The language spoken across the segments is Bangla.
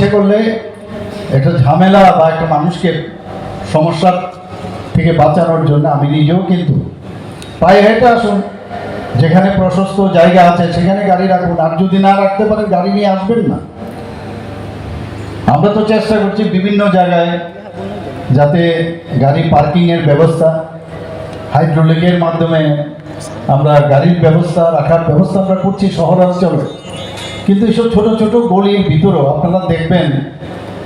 ইচ্ছে করলে একটা ঝামেলা বা একটা মানুষকে সমস্যার থেকে বাঁচানোর জন্য আমি নিজেও কিন্তু পায়ে হেঁটে আসুন, যেখানে প্রশস্ত জায়গা আছে সেখানে গাড়ি রাখুন, আর যদি না রাখতে পারেন গাড়ি নিয়ে আসবেন না। আমরা তো চেষ্টা করছি বিভিন্ন জায়গায় যাতে গাড়ি পার্কিংয়ের ব্যবস্থা, হাইড্রোলিকের মাধ্যমে আমরা গাড়ির ব্যবস্থা রাখার ব্যবস্থা আমরা করছি শহরাঞ্চলে। কিন্তু এইসব ছোট ছোট গলির ভিতরেও আপনারা দেখবেন,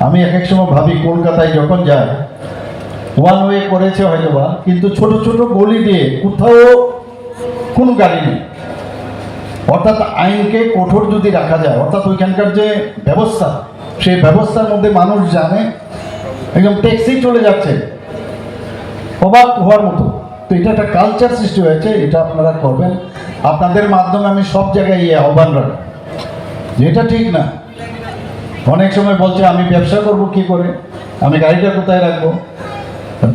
আমি এক এক সময় ভাবি কলকাতায় যখন যাই, ওয়ান ওয়ে করেছে হয়তোবা, কিন্তু ছোট ছোট গলি দিয়ে কোথাও কোনো গাড়ি নেই। অর্থাৎ আইনকে কঠোর যদি রাখা যায়, অর্থাৎ ওইখানকার যে ব্যবস্থা, সেই ব্যবস্থার মধ্যে মানুষ জানে একদম ট্যাক্সি চলে যাচ্ছে, অবাক হওয়ার মতো। তো এটা একটা কালচার সৃষ্টি হয়েছে, এটা আপনারা করবেন। আপনাদের মাধ্যমে আমি সব জায়গায় আহ্বান রাখি, যেটা ঠিক না। অনেক সময় বলছে আমি ব্যবসা করব কি করে, আমি গাড়িটা কোথায় রাখবো।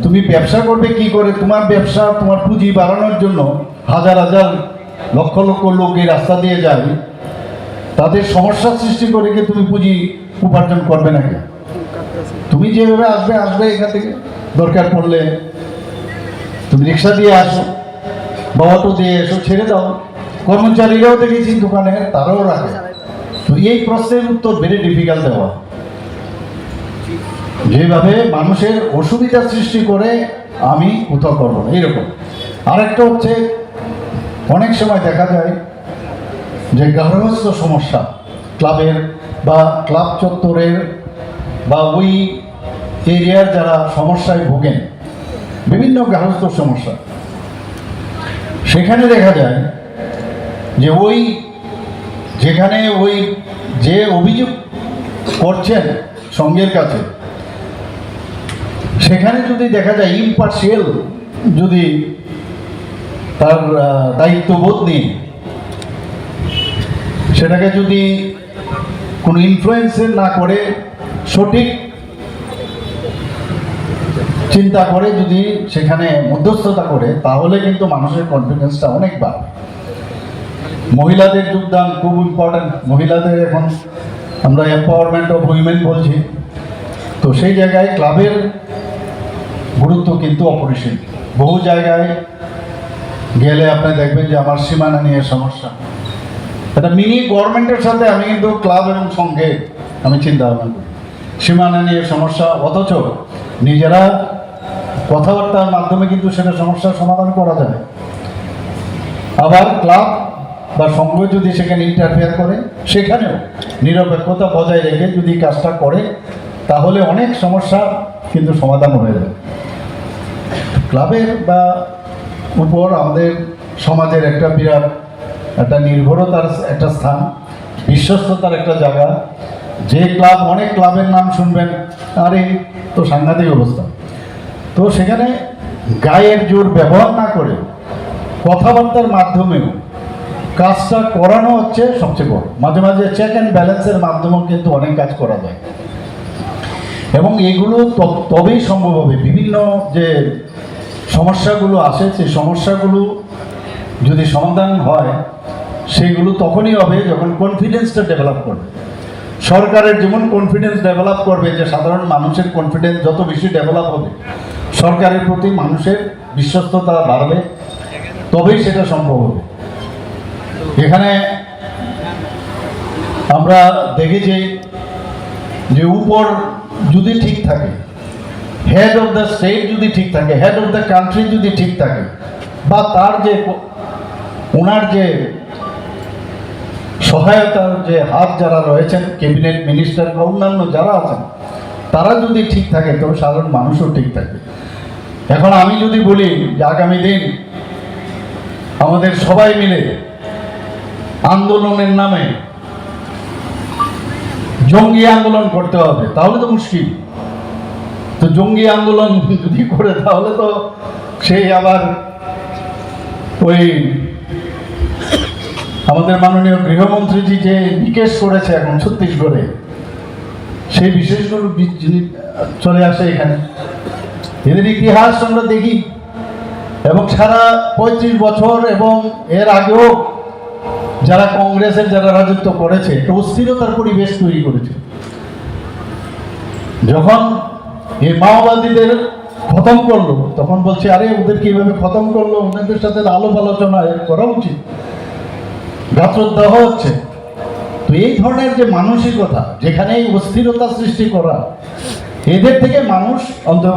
তুমি ব্যবসা করবে কি করে? তোমার ব্যবসা, তোমার পুঁজি বাড়ানোর জন্য হাজার হাজার লক্ষ লক্ষ লোক এই রাস্তা দিয়ে যায়, তাদের সমস্যার সৃষ্টি করে কি তুমি পুঁজি উপার্জন করবে নাকি? তুমি যেভাবে আসবে এখান থেকে, দরকার পড়লে তুমি রিক্সা দিয়ে আসো বা অটো দিয়ে এসো, ছেড়ে দাও। কর্মচারীরাও দেখেছি দোকানে, তারাও রাখে। তো এই প্রশ্নের উত্তর ভেরি ডিফিকাল্ট দেওয়া, যেভাবে মানুষের অসুবিধা সৃষ্টি করে আমি কোথাও করবো না, এইরকম। আরেকটা হচ্ছে, অনেক সময় দেখা যায় যে গার্হস্থ্য সমস্যা ক্লাবের বা ক্লাব চত্বরের বা ওই এরিয়ার যারা সমস্যায় ভোগেন, বিভিন্ন গার্হস্থ্য সমস্যা, সেখানে দেখা যায় যে ওই যেখানে ওই যে অভিযোগ করছেন সঙ্গের কাছে, সেখানে যদি দেখা যায় ইম্পার্শিয়াল, যদি তার দায়িত্ববোধ নিয়ে সেটাকে যদি কোনো ইনফ্লুয়েন্সের না করে, সঠিক চিন্তা করে যদি সেখানে মধ্যস্থতা করে, তাহলে কিন্তু মানুষের কনফিডেন্সটা অনেক বাড়বে। মহিলাদের যোগদান খুব ইম্পর্ট্যান্ট। মহিলাদের এখন আমরা এম্পাওয়ারমেন্ট অফ উইমেন বলছি, তো সেই জায়গায় ক্লাবের গুরুত্ব কিন্তু অপরিসীম। বহু জায়গায় গেলে আপনি দেখবেন যে আমার সীমানা নিয়ে সমস্যা, এটা মিনি গভর্নমেন্টের সাথে আমি কিন্তু ক্লাব এবং সঙ্গে আমি চিন্তা ভাবনা করি, সীমানা নিয়ে সমস্যা, অথচ নিজেরা কথাবার্তার মাধ্যমে কিন্তু সেটা সমস্যার সমাধান করা যায়। আবার ক্লাব বা সঙ্গ যদি সেখানে ইন্টারফেয়ার করে, সেখানেও নিরপেক্ষতা বজায় রেখে যদি কাজটা করে, তাহলে অনেক সমস্যা কিন্তু সমাধান হয়ে যায়। ক্লাবের বা উপর আমাদের সমাজের একটা বিরাট একটা নির্ভরতার একটা স্থান, বিশ্বস্ততার একটা জায়গা। যে ক্লাব, অনেক ক্লাবের নাম শুনবেন, আরে তো সাংঘাতিক অবস্থা। তো সেখানে গায়ের জোর ব্যবহার না করে কথাবার্তার মাধ্যমেও কাজটা করানো হচ্ছে সবচেয়ে বড়। মাঝে মাঝে চেক অ্যান্ড ব্যালেন্সের মাধ্যমেও কিন্তু অনেক কাজ করা যায়, এবং এগুলো তবেই সম্ভব হবে। বিভিন্ন যে সমস্যাগুলো আসে, সেই সমস্যাগুলো যদি সমাধান হয়, সেগুলো তখনই হবে যখন কনফিডেন্সটা ডেভেলপ করবে। সরকারের যেমন কনফিডেন্স ডেভেলপ করবে, যে সাধারণ মানুষের কনফিডেন্স যত বেশি ডেভেলপ হবে, সরকারের প্রতি মানুষের বিশ্বস্ততা বাড়বে, তবেই সেটা সম্ভব হবে। এখানে আমরা দেখেছি যে উপর যদি ঠিক থাকে, হেড অফ দ্য স্টেট যদি ঠিক থাকে, হেড অফ দ্য কান্ট্রি যদি ঠিক থাকে, বা তার যে ওনার যে সহায়তার যে হাত যারা রয়েছেন, ক্যাবিনেট মিনিস্টার বা অন্যান্য যারা আছেন, তারা যদি ঠিক থাকে, তবে সাধারণ মানুষও ঠিক থাকবে। এখন আমি যদি বলি যে আগামী দিন আমাদের সবাই মিলে আন্দোলনের নামে জঙ্গি আন্দোলন করতে হবে, তাহলে তো মুশকিল। তো জঙ্গি আন্দোলন যদি করে, তাহলে তো সেই আবার ওই আমাদের মাননীয় গৃহমন্ত্রীজি যে নিকেশ করেছে এখন ছত্তিশগড়ে, সেই বিশেষগুলো চলে আসে এখানে। এদের ইতিহাস আমরা দেখি, এবং সারা 35 বছর এবং এর আগেও যারা কংগ্রেসের যারা রাজত্ব করেছে, একটা অস্থিরতার পরিবেশ তৈরি করেছে। যখন এই মাওবাদীদের খতম করলো তখন বলছে আরে ওদের কিভাবে খতম করলো, ওদের সাথে আলাপ আলোচনা করা উচিত, গাত্রদাহ হচ্ছে। তো এই ধরনের যে মানসিকতা, যেখানে এই অস্থিরতা সৃষ্টি করা, এদের থেকে মানুষ অন্তত